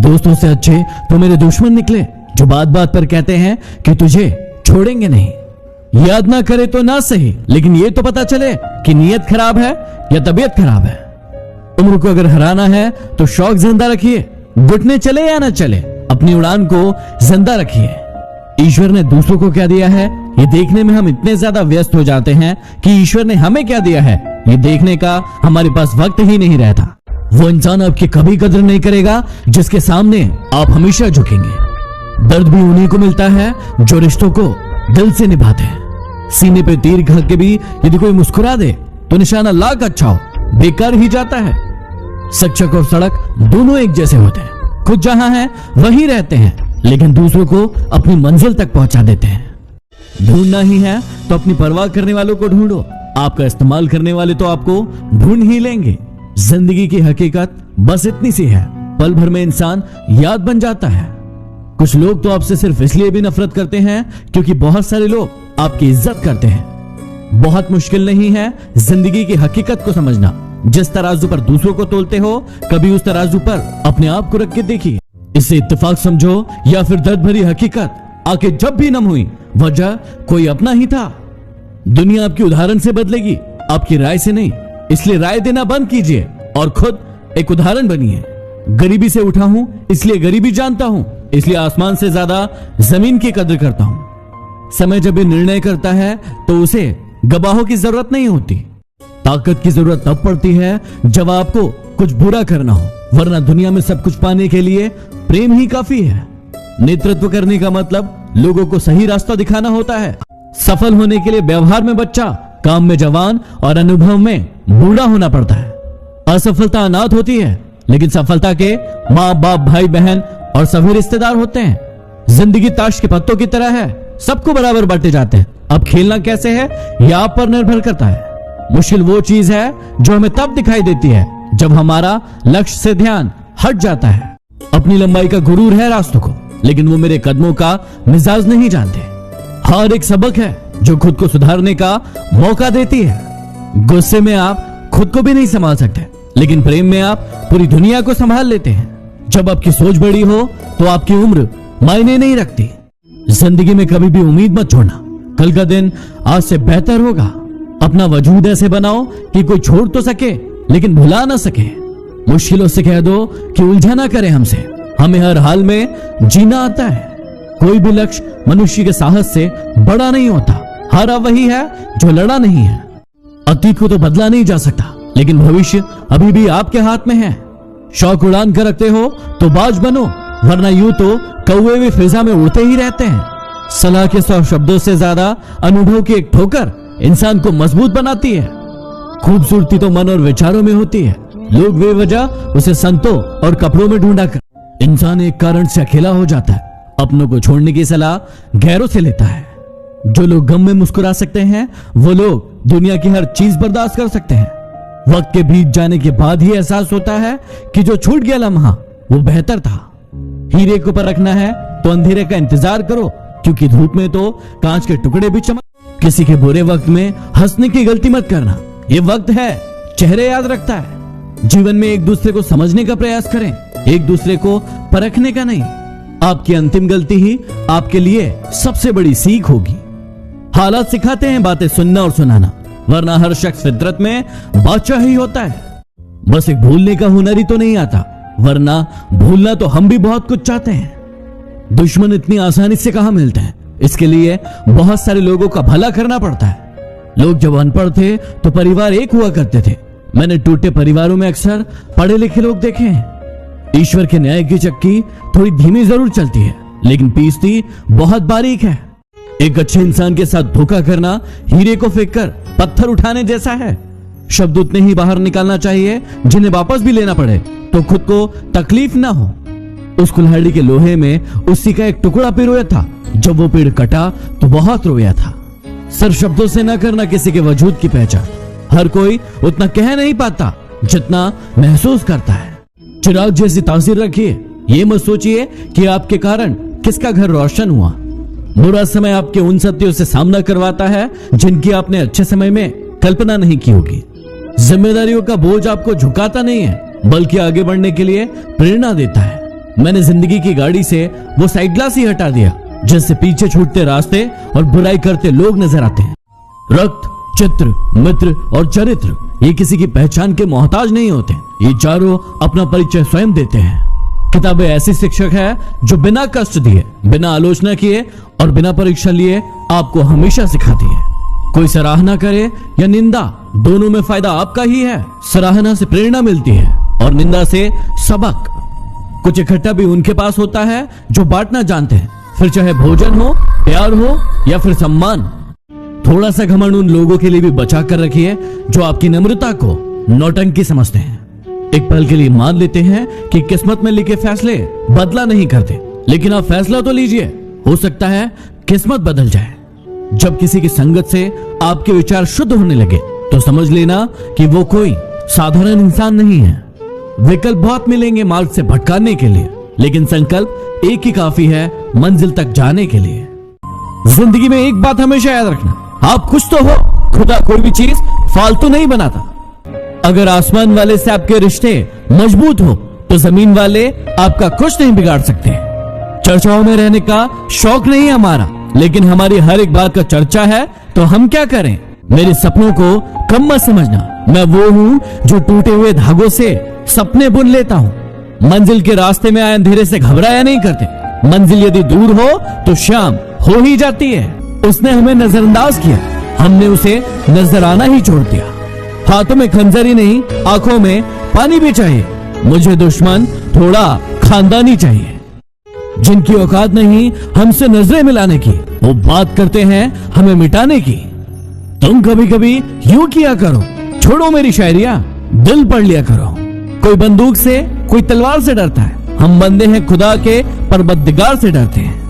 दोस्तों से अच्छे तो मेरे दुश्मन निकले, जो बात बात पर कहते हैं कि तुझे छोड़ेंगे नहीं। याद ना करे तो ना सही, लेकिन ये तो पता चले कि नीयत खराब है या तबीयत खराब है। उम्र को अगर हराना है तो शौक जिंदा रखिए, घुटने चले या ना चले, अपनी उड़ान को जिंदा रखिए। ईश्वर ने दूसरों को क्या दिया है ये देखने में हम इतने ज्यादा व्यस्त हो जाते हैं कि ईश्वर ने हमें क्या दिया है ये देखने का हमारे पास वक्त ही नहीं रहता। वो इंसान आपकी कभी कदर नहीं करेगा जिसके सामने आप हमेशा झुकेंगे। दर्द भी उन्हीं को मिलता है जो रिश्तों को दिल से निभाते हैं। सीने पे तीर घा के भी यदि कोई मुस्कुरा दे तो निशाना लाख अच्छा हो बेकार ही जाता है। शिक्षक और सड़क दोनों एक जैसे होते हैं, खुद जहां हैं वहीं रहते हैं, लेकिन दूसरों को अपनी मंजिल तक पहुंचा देते हैं। ढूंढना ही है तो अपनी परवाह करने वालों को ढूंढो, आपका इस्तेमाल करने वाले तो आपको ढूंढ ही लेंगे। जिंदगी की हकीकत बस इतनी सी है, पल भर में इंसान याद बन जाता है। कुछ लोग तो आपसे सिर्फ इसलिए भी नफरत करते हैं क्योंकि बहुत सारे लोग आपकी इज्जत करते हैं। बहुत मुश्किल नहीं है जिंदगी की हकीकत को समझना। जिस तराजू पर दूसरों को तोलते हो कभी उस तराजू पर अपने आप को रख के देखिए। इसे इत्तेफाक समझो या फिर दर्द भरी हकीकत, आंखें जब भी नम हुई वजह कोई अपना ही था। दुनिया आपकी उदाहरण से बदलेगी, आपकी राय से नहीं। इसलिए राय देना बंद कीजिए और खुद एक उदाहरण बनिए। गरीबी से उठा हूं इसलिए गरीबी जानता हूं, इसलिए आसमान से ज्यादा जमीन की कदर करता हूं। समय जब भी निर्णय करता है तो उसे गवाहों की जरूरत नहीं होती। ताकत की जरूरत तब पड़ती है जब आपको कुछ बुरा करना हो, वरना दुनिया में सब कुछ पाने के लिए प्रेम ही काफी है। नेतृत्व करने का मतलब लोगों को सही रास्ता दिखाना होता है। सफल होने के लिए व्यवहार में बच्चा, काम में जवान और अनुभव में बूढ़ा होना पड़ता है। असफलता अनाथ होती है, लेकिन सफलता के माँ बाप भाई बहन और सभी रिश्तेदार होते हैं। जिंदगी ताश के पत्तों की तरह है, सबको बराबर बांटे जाते हैं। अब खेलना कैसे है यह आप पर निर्भर करता है। मुश्किल वो चीज है जो हमें तब दिखाई देती है जब हमारा लक्ष्य से ध्यान हट जाता है। अपनी लंबाई का गुरूर है रास्तों को, लेकिन वो मेरे कदमों का मिजाज नहीं जानते। हार एक सबक है जो खुद को सुधारने का मौका देती है। गुस्से में आप खुद को भी नहीं संभाल सकते, लेकिन प्रेम में आप पूरी दुनिया को संभाल लेते हैं। जब आपकी सोच बड़ी हो तो आपकी उम्र मायने नहीं रखती। जिंदगी में कभी भी उम्मीद मत छोड़ना, कल का दिन आज से बेहतर होगा। अपना वजूद ऐसे बनाओ कि कोई छोड़ तो सके लेकिन भुला ना सके। मुश्किलों से कह दो कि उलझा ना करे हमसे, हमें हर हाल में जीना आता है। कोई भी लक्ष्य मनुष्य के साहस से बड़ा नहीं होता। हारा वही है जो लड़ा नहीं है। अतीत को तो बदला नहीं जा सकता, लेकिन भविष्य अभी भी आपके हाथ में है। शौक उड़ान कर रखते हो तो बाज बनो, वरना यूं तो कौवे भी फिजा में उड़ते ही रहते हैं। सलाह के 100 शब्दों से ज्यादा अनुभव की एक ठोकर इंसान को मजबूत बनाती है। खूबसूरती तो मन और विचारों में होती है। लोग बेवजह उसे संतों और कपड़ों में ढूंढा कर इंसान एक कारण से अकेला हो जाता है। अपनों को छोड़ने की सलाह गैरों से लेता है। जो लोग गम में मुस्कुरा सकते हैं वो लोग दुनिया की हर चीज बर्दाश्त कर सकते हैं। वक्त के बीत जाने के बाद ही एहसास होता है कि जो छूट गया लम्हा वो बेहतर था। हीरे को पर रखना है तो अंधेरे का इंतजार करो, क्योंकि धूप में तो कांच के टुकड़े भी चमक। किसी के बुरे वक्त में हंसने की गलती मत करना। ये वक्त है चेहरे याद रखता है। जीवन में एक दूसरे को समझने का प्रयास करें, एक दूसरे को परखने का नहीं। आपकी अंतिम गलती ही आपके लिए सबसे बड़ी सीख होगी। हालात सिखाते हैं बातें सुनना और सुनाना, वरना हर शख्स फितरत में बादशाह ही होता है। बस एक भूलने का हुनर ही तो नहीं आता, वरना भूलना तो हम भी बहुत कुछ चाहते हैं। दुश्मन इतनी आसानी से कहां मिलते हैं, इसके लिए बहुत सारे लोगों का भला करना पड़ता है। लोग जब अनपढ़ थे तो परिवार एक हुआ करते थे। मैंने टूटे परिवारों में अक्सर पढ़े लिखे लोग देखे हैं। ईश्वर के न्याय की चक्की थोड़ी धीमी जरूर चलती है, लेकिन पीसती बहुत बारीक है। एक अच्छे इंसान के साथ धोखा करना हीरे को फेंककर पत्थर उठाने जैसा है। शब्द उतने ही बाहर निकालना चाहिए जिन्हें वापस भी लेना पड़े तो खुद को तकलीफ ना हो। उस कुल्हाड़ी के लोहे में उसी का एक टुकड़ा पिरोया था। जब वो पेड़ कटा तो बहुत रोया था। सिर्फ शब्दों से न करना किसी के वजूद की पहचान। हर कोई उतना कह नहीं पाता जितना महसूस करता है। चिराग जैसी तासीर रखिए। ये मत सोचिए कि आपके कारण किसका घर रोशन हुआ। बुरा समय आपके उन सत्यों से सामना करवाता है जिनकी आपने अच्छे समय में कल्पना नहीं की होगी। जिम्मेदारियों का बोझ आपको झुकाता नहीं है, बल्कि आगे बढ़ने के लिए प्रेरणा देता है। मैंने जिंदगी की गाड़ी से वो साइड ग्लास ही हटा दिया जिससे पीछे छूटते रास्ते और बुराई करते लोग नजर आते हैं। रक्त, चित्र, मित्र और चरित्र ये किसी की पहचान के मोहताज नहीं होते। ये चारों अपना परिचय स्वयं देते हैं। किताबें ऐसी शिक्षक है जो बिना कष्ट दिए, बिना आलोचना किए और बिना परीक्षा लिए आपको हमेशा सिखाती है। कोई सराहना करे या निंदा, दोनों में फायदा आपका ही है। सराहना से प्रेरणा मिलती है और निंदा से सबक। कुछ इकट्ठा भी उनके पास होता है जो बांटना जानते हैं, फिर चाहे भोजन हो, प्यार हो या फिर सम्मान। थोड़ा सा घमंड उन लोगों के लिए भी बचा कर रखिए जो आपकी नम्रता को नौटंकी समझते हैं। एक पल के लिए मान लेते हैं कि किस्मत में लिखे फैसले बदला नहीं करते, लेकिन आप फैसला तो लीजिए, हो सकता है किस्मत बदल जाए। जब किसी की संगत से आपके विचार शुद्ध होने लगे तो समझ लेना कि वो कोई साधारण इंसान नहीं है। विकल्प बहुत मिलेंगे मार्ग से भटकाने के लिए, लेकिन संकल्प एक ही काफी है मंजिल तक जाने के लिए। जिंदगी में एक बात हमेशा याद रखना, आप खुश तो हो, खुदा कोई भी चीज फालतू नहीं बनाता। अगर आसमान वाले से आपके रिश्ते मजबूत हो तो जमीन वाले आपका कुछ नहीं बिगाड़ सकते। चर्चाओं में रहने का शौक नहीं है हमारा, लेकिन हमारी हर एक बात का चर्चा है तो हम क्या करें। मेरे सपनों को कम मत समझना, मैं वो हूँ जो टूटे हुए धागों से सपने बुन लेता हूँ। मंजिल के रास्ते में आए अंधेरे से घबराया नहीं करते। मंजिल यदि दूर हो तो शाम हो ही जाती है। उसने हमें नजरअंदाज किया, हमने उसे नजर आना ही छोड़ दिया। हाथों में खंजर ही नहीं, आंखों में पानी भी चाहिए। मुझे दुश्मन थोड़ा खानदानी चाहिए। जिनकी औकात नहीं हमसे नजरें मिलाने की, वो बात करते हैं हमें मिटाने की। तुम कभी कभी यूं किया करो, छोड़ो मेरी शायरिया, दिल पढ़ लिया करो। कोई बंदूक से, कोई तलवार से डरता है, हम बंदे हैं खुदा के, परवरदिगार से डरते हैं।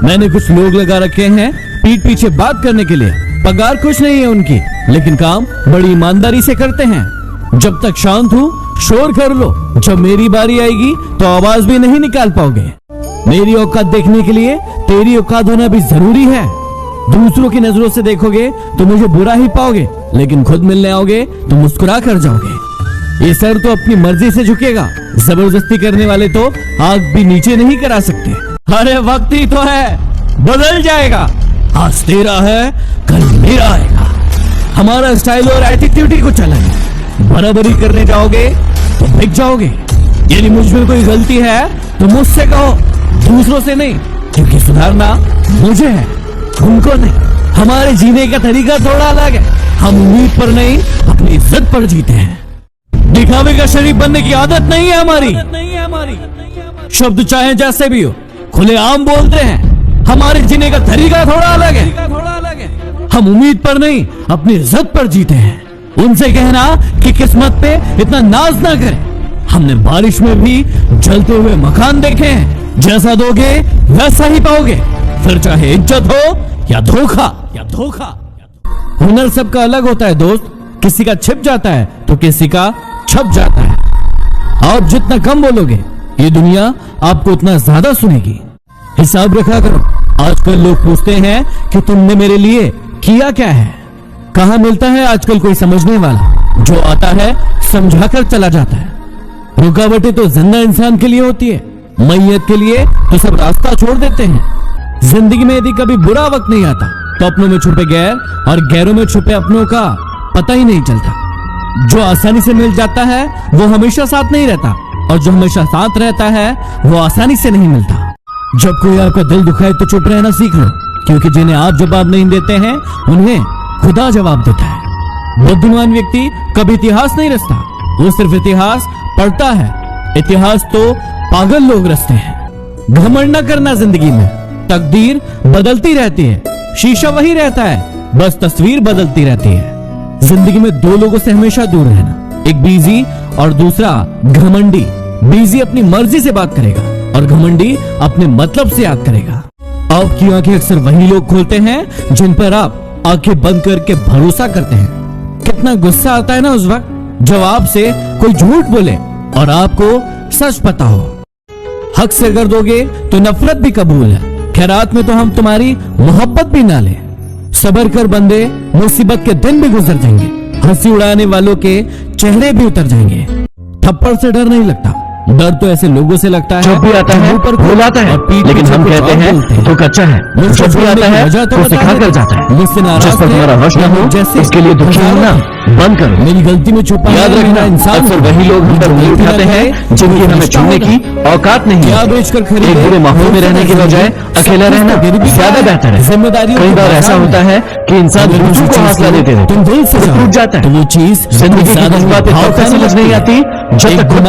मैंने कुछ लोग लगा रखे हैं पीठ पीछे बात करने के लिए, पगार कुछ नहीं है उनकी, लेकिन काम बड़ी ईमानदारी से करते हैं। जब तक शांत हूँ शोर कर लो, जब मेरी बारी आएगी तो आवाज भी नहीं निकाल पाओगे। मेरी औकात देखने के लिए तेरी औकात होना भी जरूरी है। दूसरों की नजरों से देखोगे तो मुझे बुरा ही पाओगे, लेकिन खुद मिलने आओगे तो मुस्कुरा कर जाओगे। ये सर तो अपनी मर्जी से झुकेगा, जबरदस्ती करने वाले तो आग भी नीचे नहीं करा सकते। अरे वक्त ही तो है, बदल जाएगा। आज तेरा है, कल मेरा आएगा। हमारा स्टाइल और एटीट्यूड ही कुछ अलग है। बराबरी करने जाओगे तो बिक जाओगे। यदि मुझ में कोई गलती है तो मुझसे कहो, दूसरों से नहीं, क्योंकि सुधारना मुझे है, उनको नहीं। हमारे जीने का तरीका थोड़ा अलग है। हम उम्मीद पर नहीं, अपनी इज्जत पर जीते हैं। दिखावे का शरीफ बनने की आदत नहीं है हमारी। शब्द चाहे जैसे भी हो खुले आम बोलते हैं। हमारे जीने का तरीका थोड़ा अलग है। हम उम्मीद पर नहीं, अपनी इज्जत पर जीते हैं। उनसे कहना कि किस्मत पे इतना नाज ना करें। हमने बारिश में भी जलते हुए मकान देखे हैं। जैसा दोगे वैसा ही पाओगे, फिर चाहे इज्जत हो या धोखा। हुनर सबका अलग होता है दोस्त, किसी का छिप जाता है तो किसी का छप जाता है। आप जितना कम बोलोगे ये दुनिया आपको उतना ज्यादा सुनेगी। हिसाब रखा करो। आजकल लोग पूछते हैं कि तुमने मेरे लिए किया क्या है। कहाँ मिलता है आजकल कोई समझने वाला, जो आता है समझाकर चला जाता है। रुकावटें तो जिंदा इंसान के लिए होती है, मैयत के लिए तो सब रास्ता छोड़ देते हैं। जिंदगी में यदि कभी बुरा वक्त नहीं आता तो अपनों में छुपे गैर और गैरों में छुपे अपनों का पता ही नहीं चलता। जो आसानी से मिल जाता है वो हमेशा साथ नहीं रहता, और जो हमेशा साथ रहता है वो आसानी से नहीं मिलता। जब कोई आपका दिल दुखाए तो चुप रहना सीख लो, क्योंकि जिन्हें आप जवाब नहीं देते हैं उन्हें खुदा जवाब देता है। बुद्धिमान व्यक्ति कभी इतिहास नहीं रचता, वो सिर्फ इतिहास पढ़ता है। इतिहास तो पागल लोग रचते हैं। घमंड न करना जिंदगी में, तकदीर बदलती रहती है, शीशा वही रहता है, बस तस्वीर बदलती रहती है। जिंदगी में दो लोगों से हमेशा दूर रहना, एक बिजी और दूसरा घमंडी। बिजी अपनी मर्जी से बात करेगा और घमंडी अपने मतलब से याद करेगा। आपकी आंखें अक्सर वही लोग खोलते हैं जिन पर आप आंखें बंद करके भरोसा करते हैं। कितना गुस्सा आता है ना उस वक्त जब आपसे कोई झूठ बोले और आपको सच पता हो। हक से अगर दोगे तो नफरत भी कबूल है। खैरात में तो हम तुम्हारी मोहब्बत भी ना लें। सबर कर बंदे, मुसीबत के दिन भी गुजर जाएंगे। हंसी उड़ाने वालों के चेहरे भी उतर जाएंगे। थप्पड़ से डर नहीं लगता, डर तो ऐसे लोगों से लगता है जब भी आता है ऊपर वो लाता है, लेकिन हम कहते हैं तो कच्चा है। जब भी आता है तो सिखा कर जाता है। मुझसे नाराज जिस पर तुम्हारा हौसला हो जैसे उसके लिए दुखी होना बंद करो। मेरी गलती में छुपा याद रखना, अक्सर वही लोग हम पर उंगली उठाते हैं जिनकी हमें छूने की औकात नहीं क्या है। बेचकर खरीदे, एक बुरे माहौल में रहने के बजाय अकेला रहना ज्यादा बेहतर है। जिम्मेदारी कई बार ऐसा होता है कि इंसान दूसरों को हौसला देते तुम दिल से टूट जाता है। तो वो चीज जिंदगी की कुछ बातें तब तक समझ नहीं आती जब तक खुद